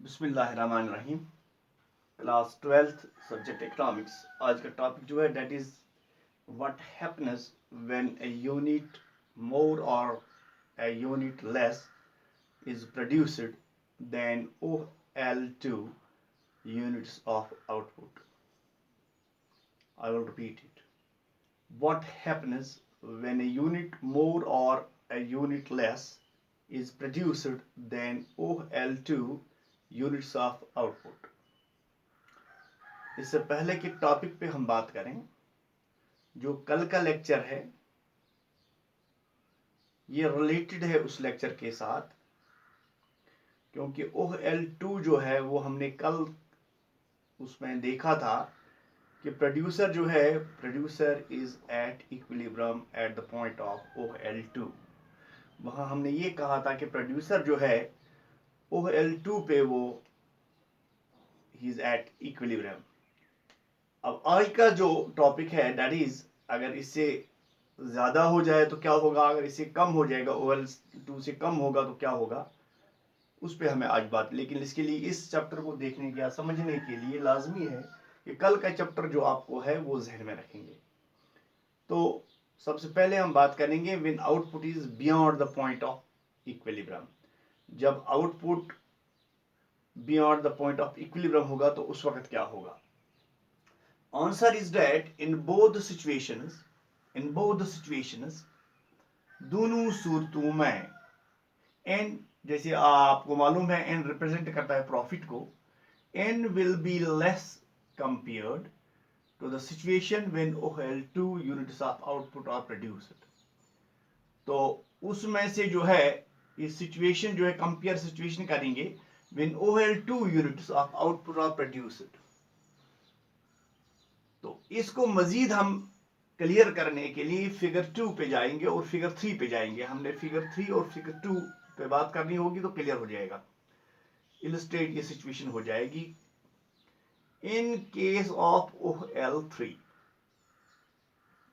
बिस्मिल्लाहिर्रहमानिर्रहीम। Class 12th subject economics. आज का टॉपिक जो है that is what happens when a unit more और a unit less is produced than OL2 units of output. I will repeat it. What happens when a unit more or a unit less is produced than OL2 units of output? इससे पहले के topic पे हम बात करें, जो कल का लेक्चर है ये रिलेटेड है उस लेक्चर के साथ, क्योंकि OL2 जो है वो हमने कल उसमें देखा था कि प्रोड्यूसर जो है, producer is at equilibrium at the point of OL2। वहां हमने ये कहा था कि प्रोड्यूसर जो है OL2 पे वो ही इज एट इक्विलिब्रियम। अब आज का जो टॉपिक है दैट इज, अगर इससे ज्यादा हो जाए तो क्या होगा, अगर इससे कम हो जाएगा, OL2 से कम होगा तो क्या होगा, उस पर हमें आज बात। लेकिन इसके लिए इस चैप्टर को देखने के या समझने के लिए लाजमी है कि कल का चैप्टर जो आपको है वो जहन में रखेंगे। तो सबसे पहले हम बात करेंगे when output is beyond the point of equilibrium. जब output beyond the point of equilibrium होगा तो उस वक्त क्या होगा। Answer is that in both situations, दोनों सूरतों में एन, जैसे आपको मालूम है एन रिप्रेजेंट करता है प्रॉफिट को, and will be less compared to the situation when OL2 units of output are produced। तो उसमें से जो है इस सिचुएशन जो है, कंपेयर सिचुएशन करेंगे when OL2 units of output are produced। तो इसको मजीद हम क्लियर करने के लिए फिगर 2 पे जाएंगे और फिगर 3 पे जाएंगे। हमने फिगर 3 और फिगर 2 पे बात करनी होगी तो क्लियर हो जाएगा, इलस्ट्रेट ये सिचुएशन हो जाएगी। इन केस ऑफ OL3,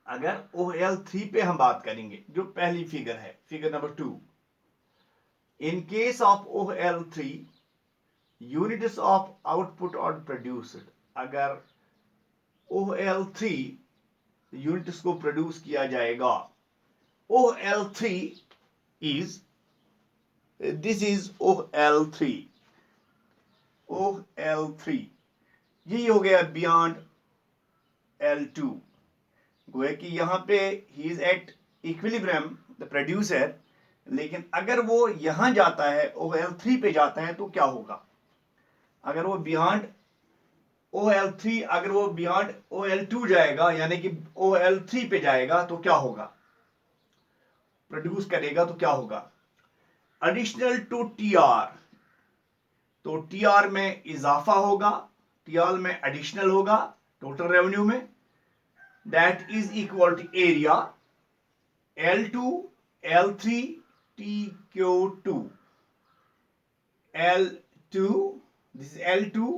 अगर OL3 पे हम बात करेंगे, जो पहली फिगर है, figure number 2, in case of OL3 units of output are produced. अगर OL3 यूनिट्स को प्रोड्यूस किया जाएगा, OL3 is, this is OL3, यही हो गया बियॉन्ड L2। गोया कि यहां पे he is at equilibrium the producer, लेकिन अगर वो यहां जाता है OL3 पे जाता है तो क्या होगा। अगर वो बियॉन्ड OL3, अगर वो बियॉन्ड OL2 जाएगा, यानी कि OL3 पे जाएगा तो क्या होगा, प्रोड्यूस करेगा तो क्या होगा, एडिशनल टू TR। तो TR में इजाफा होगा, TR में एडिशनल होगा टोटल रेवेन्यू में, that is equal to area L2 L3 TQ2, L2, this is L2,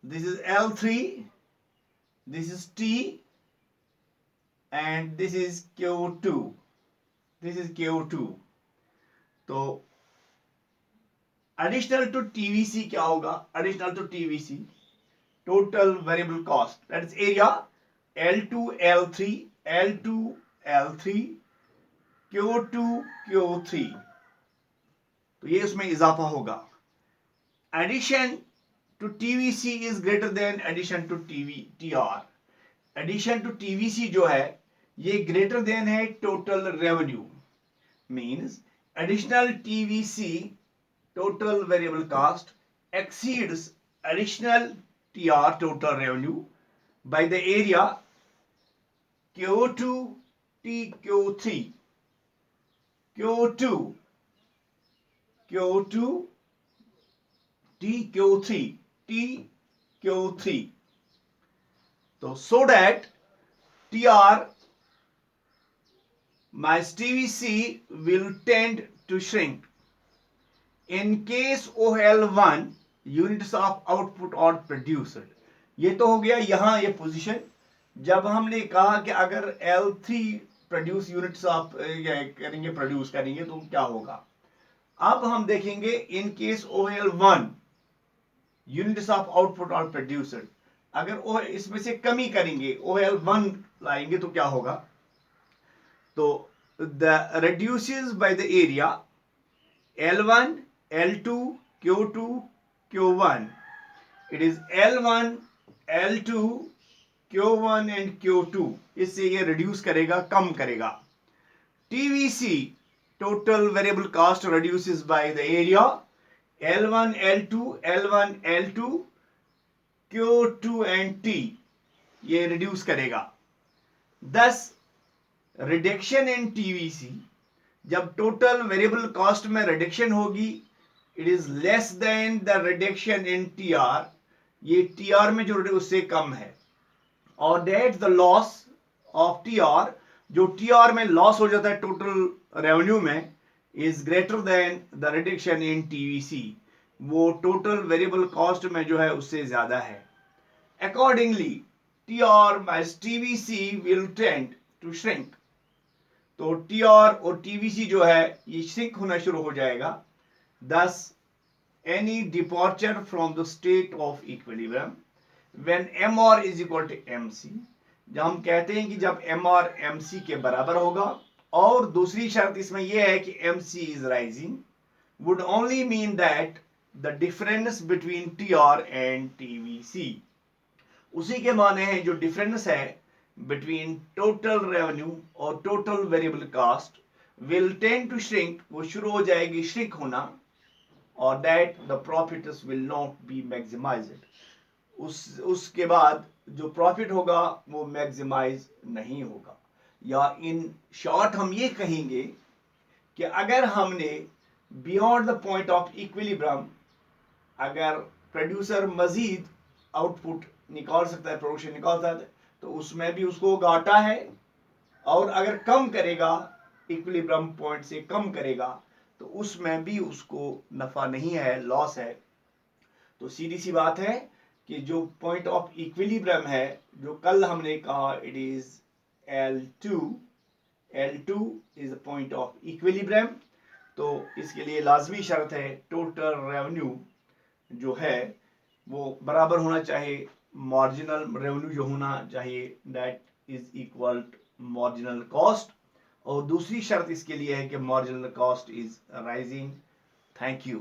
this is L3, this is T, and this is Q2, this is Q2। तो additional to TVC क्या होगा, additional to TVC total variable cost, that is area L2 L3 L2 L3 Q2 Q3। तो ये उसमें इजाफा होगा। Addition to TVC is greater than addition to TR। Addition to TVC जो है ये ग्रेटर देन है total revenue, means additional TVC total variable cost exceeds additional TR total revenue by the area Q2 TQ3, Q2 TQ3 TQ3। तो so that TR minus TVC will tend to shrink in case OL1 units of output are produced। ये तो हो गया यहां ये position, जब हमने कहा कि अगर L3 प्रोड्यूस यूनिट्स आप प्रोड्यूस करेंगे तो क्या होगा। अब हम देखेंगे in case OL1 units of output are produced. अगर ओ इसमें से कमी करेंगे, OL1 लाएंगे तो क्या होगा, तो the reduces by the area L1, L2, Q2, Q1, it is L1, L2, Q1 and Q2, इससे ये रिड्यूस करेगा, कम करेगा। TVC total variable cost reduces by the area L1, L2, L1, L2, Q2 and T, ये reduce करेगा। Thus reduction in TVC, जब total variable cost में reduction होगी, it is less than the reduction in TR, ये TR में जो उससे कम है, और that the loss of TR, जो TR में लॉस हो जाता है टोटल रेवेन्यू में, is greater then the reduction in TVC, वो टोटल वेरिएबल कॉस्ट में जो है उससे ज्यादा है। Accordingly TR minus TVC will tend to shrink, तो TR और TVC जो है ये श्रिंक होना शुरू हो जाएगा। Thus any departure from the state of equilibrium when MR is equal to MC, जब हम कहते हैं कि जब MR MC के बराबर होगा, और दूसरी शर्त इसमें यह है कि MC is rising, would only mean that the difference between TR and TVC, उसी के माने हैं जो डिफरेंस है बिटवीन टोटल रेवेन्यू और total variable cost will tend to shrink, वो शुरू हो जाएगी श्रिंक होना, और that the profits will not be maximised, उसके बाद जो प्रॉफिट होगा वो मैक्सिमाइज नहीं होगा। या इन शॉर्ट हम ये कहेंगे कि अगर हमने beyond the point of equilibrium, अगर प्रोड्यूसर मजीद आउटपुट निकाल सकता है, प्रोडक्शन निकाल सकता है, तो उसमें भी उसको घाटा है, और अगर कम करेगा, इक्विलिब्रियम पॉइंट से कम करेगा, तो उसमें भी उसको नफा नहीं है, लॉस है। तो सीधी सी बात है कि जो पॉइंट ऑफ इक्विलिब्रियम है, जो कल हमने कहा, it is L2 is the point of equilibrium, तो इसके लिए लाजमी शर्त है टोटल रेवेन्यू जो है वो बराबर होना चाहिए मार्जिनल रेवेन्यू जो होना चाहिए, that is equal marginal cost, और दूसरी शर्त इसके लिए है कि marginal cost is rising. Thank you.